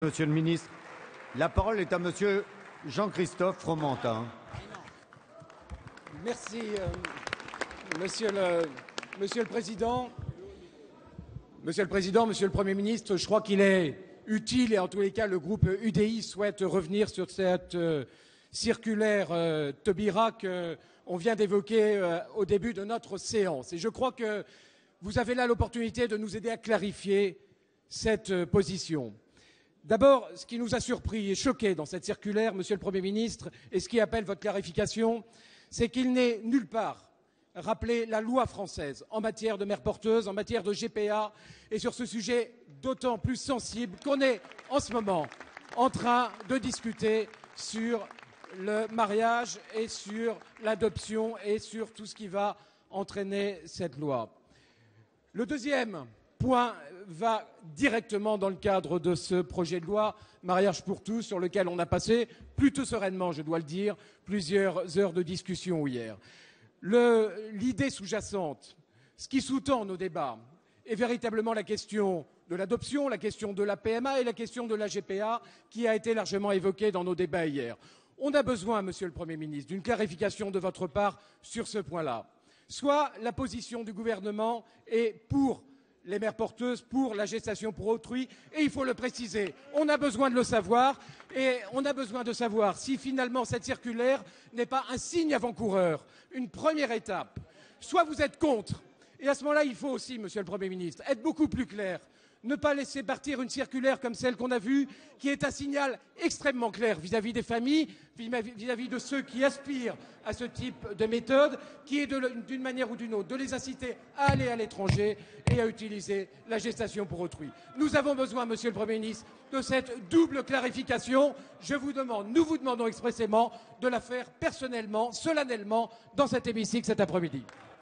Monsieur le ministre, la parole est à monsieur Jean-Christophe Fromentin. Merci, monsieur le Président. Monsieur le Président, Monsieur le Premier ministre, je crois qu'il est utile, et en tous les cas, le groupe UDI souhaite revenir sur cette circulaire Taubira qu'on vient d'évoquer au début de notre séance. Et je crois que vous avez là l'opportunité de nous aider à clarifier cette position. D'abord, ce qui nous a surpris et choqué dans cette circulaire, Monsieur le Premier ministre, et ce qui appelle votre clarification, c'est qu'il n'est nulle part rappelé la loi française en matière de mères porteuses, en matière de GPA, et sur ce sujet d'autant plus sensible qu'on est en ce moment en train de discuter sur le mariage et sur l'adoption et sur tout ce qui va entraîner cette loi. Le deuxième point va directement dans le cadre de ce projet de loi mariage pour tous, sur lequel on a passé plutôt sereinement, je dois le dire, plusieurs heures de discussion hier. L'idée sous-jacente, ce qui sous-tend nos débats, est véritablement la question de l'adoption, la question de la PMA et la question de la GPA, qui a été largement évoquée dans nos débats hier. On a besoin, Monsieur le Premier ministre, d'une clarification de votre part sur ce point-là. Soit la position du gouvernement est pour les mères porteuses, pour la gestation pour autrui, et il faut le préciser. On a besoin de le savoir, et on a besoin de savoir si finalement cette circulaire n'est pas un signe avant-coureur, une première étape. Soit vous êtes contre, et à ce moment-là, il faut aussi, Monsieur le Premier ministre, être beaucoup plus clair. Ne pas laisser partir une circulaire comme celle qu'on a vue, qui est un signal extrêmement clair vis-à-vis des familles, vis-à-vis de ceux qui aspirent à ce type de méthode, qui est d'une manière ou d'une autre de les inciter à aller à l'étranger et à utiliser la gestation pour autrui. Nous avons besoin, Monsieur le Premier ministre, de cette double clarification. Nous vous demandons expressément de la faire personnellement, solennellement, dans cet hémicycle cet après-midi.